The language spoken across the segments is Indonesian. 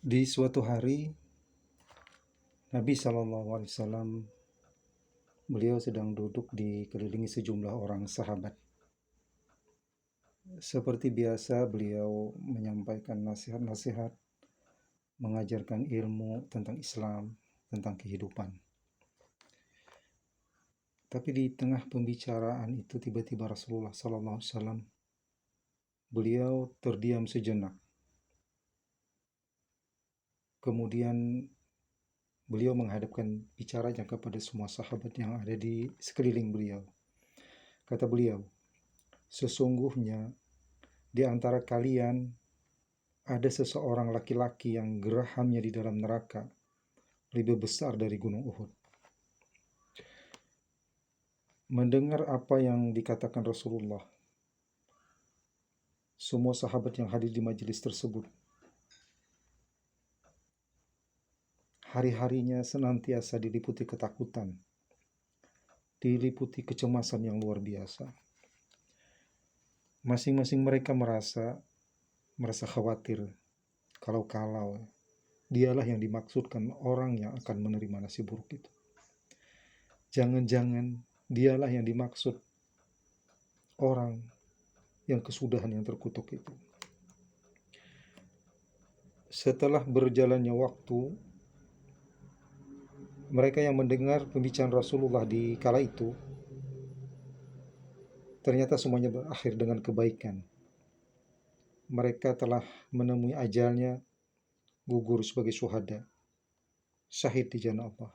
Di suatu hari, Nabi SAW, beliau sedang duduk dikelilingi sejumlah orang sahabat. Seperti biasa, beliau menyampaikan nasihat-nasihat, mengajarkan ilmu tentang Islam, tentang kehidupan. Tapi di tengah pembicaraan itu tiba-tiba Rasulullah SAW, beliau terdiam sejenak. Kemudian beliau menghadapkan bicaranya kepada semua sahabat yang ada di sekeliling beliau. Kata beliau, sesungguhnya di antara kalian ada seseorang laki-laki yang gerahamnya di dalam neraka lebih besar dari gunung Uhud. Mendengar apa yang dikatakan Rasulullah, semua sahabat yang hadir di majelis tersebut hari-harinya senantiasa diliputi ketakutan, diliputi kecemasan yang luar biasa. Masing-masing mereka merasa khawatir kalau dialah yang dimaksudkan orang yang akan menerima nasib buruk itu. Jangan-jangan dialah yang dimaksud orang yang kesudahan yang terkutuk itu. Setelah berjalannya waktu, mereka yang mendengar pembicaraan Rasulullah di kala itu, ternyata semuanya berakhir dengan kebaikan. Mereka telah menemui ajalnya, gugur sebagai syuhada, syahid di jalan Allah.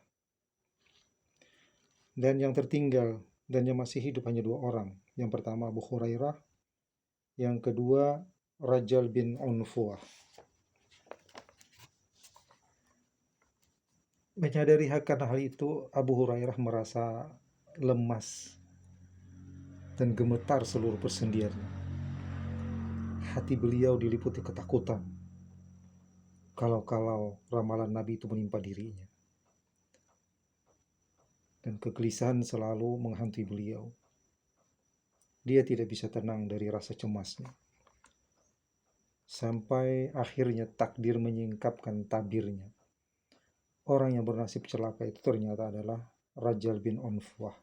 Dan yang tertinggal dan yang masih hidup hanya dua orang. Yang pertama Abu Hurairah, yang kedua Rajal bin Unfuah. Menyadari akan hal itu, Abu Hurairah merasa lemas dan gemetar seluruh persendiannya. Hati beliau diliputi ketakutan kalau ramalan Nabi itu menimpa dirinya. Dan kegelisahan selalu menghantui beliau. Dia tidak bisa tenang dari rasa cemasnya. Sampai akhirnya takdir menyingkapkan tabirnya. Orang yang bernasib celaka itu ternyata adalah Rajal bin Unfuah.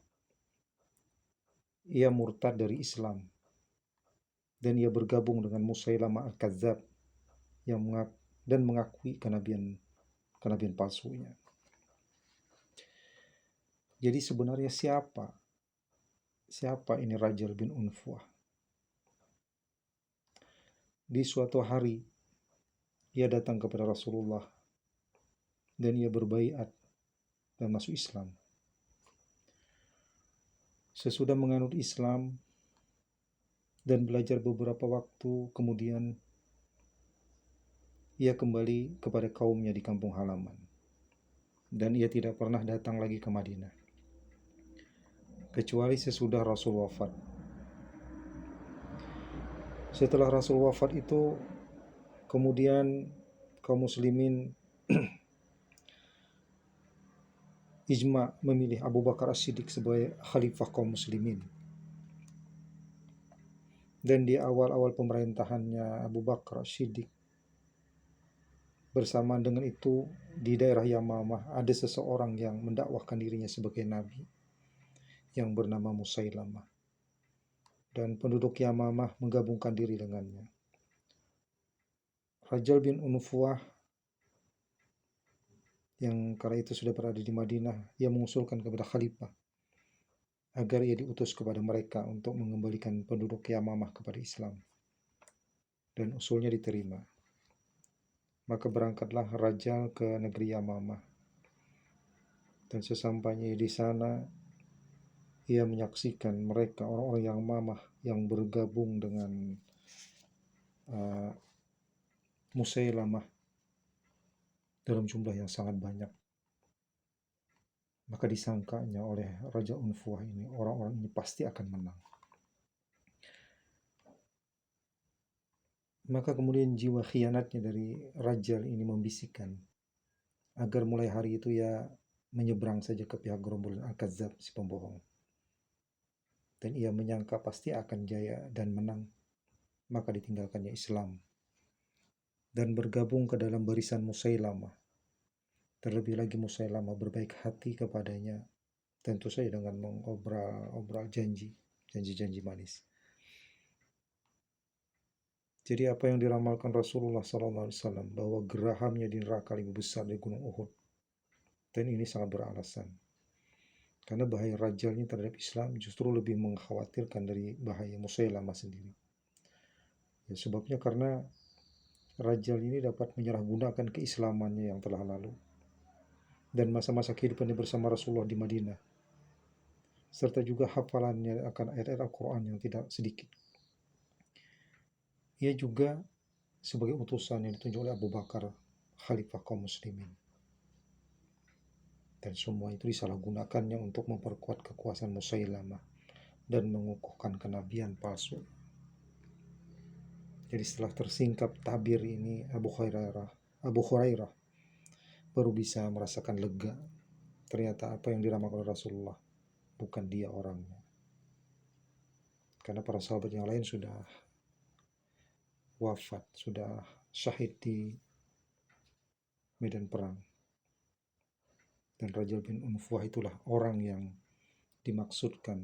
Ia murtad dari Islam. Dan ia bergabung dengan Musailamah Al-Kadzab dan mengakui kenabian palsunya. Jadi sebenarnya siapa ini Rajal bin Unfuah? Di suatu hari ia datang kepada Rasulullah dan ia berbaiat dan masuk Islam. Sesudah menganut Islam dan belajar beberapa waktu kemudian, ia kembali kepada kaumnya di kampung halaman. Dan ia tidak pernah datang lagi ke Madinah, kecuali sesudah Rasul wafat. Setelah Rasul wafat itu, kemudian kaum muslimin ijma memilih Abu Bakar As-Siddiq sebagai khalifah kaum muslimin. Dan di awal-awal pemerintahannya Abu Bakar As-Siddiq, bersamaan dengan itu di daerah Yamamah ada seseorang yang mendakwahkan dirinya sebagai nabi yang bernama Musailamah. Dan penduduk Yamamah menggabungkan diri dengannya. Rajal bin Unfuah yang kala itu sudah berada di Madinah, ia mengusulkan kepada khalifah agar ia diutus kepada mereka untuk mengembalikan penduduk Yamamah kepada Islam. Dan usulnya diterima. Maka berangkatlah Rajal ke negeri Yamamah. Dan sesampainya di sana, ia menyaksikan mereka orang-orang Yamamah yang bergabung dengan Musailamah dalam jumlah yang sangat banyak. Maka disangkanya oleh Raja Unfuah ini, orang-orang ini pasti akan menang. Maka kemudian jiwa khianatnya dari Rajal ini membisikkan agar mulai hari itu ia menyeberang saja ke pihak gerombolan Al-Kadzab, si pembohong. Dan ia menyangka pasti akan jaya dan menang. Maka ditinggalkannya Islam. dan bergabung ke dalam barisan Musailamah. Terlebih lagi Musailamah berbaik hati kepadanya, tentu saja dengan mengobrol janji-janji manis. Jadi apa yang diramalkan Rasulullah SAW bahwa gerahamnya di neraka lebih besar dari Gunung Uhud, dan ini sangat beralasan. Karena bahaya Rajjalnya terhadap Islam justru lebih mengkhawatirkan dari bahaya Musailamah sendiri. Ya, sebabnya karena Rajjal ini dapat menyalahgunakan keislamannya yang telah lalu dan masa-masa kehidupannya bersama Rasulullah di Madinah, serta juga hafalannya akan ayat-ayat Al-Quran yang tidak sedikit. Ia juga sebagai utusan yang ditunjuk oleh Abu Bakar, khalifah kaum muslimin. Dan semua itu disalahgunakannya untuk memperkuat kekuasaan Musailamah dan mengukuhkan kenabian palsu. Jadi setelah tersingkap tabir ini, Abu Hurairah baru bisa merasakan lega. Ternyata apa yang diramalkan oleh Rasulullah bukan dia orangnya. Karena para sahabat yang lain sudah wafat, sudah syahid di medan perang. Dan Rajal bin Unfuah itulah orang yang dimaksudkan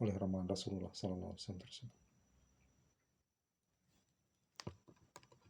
oleh ramalan Rasulullah SAW tersebut.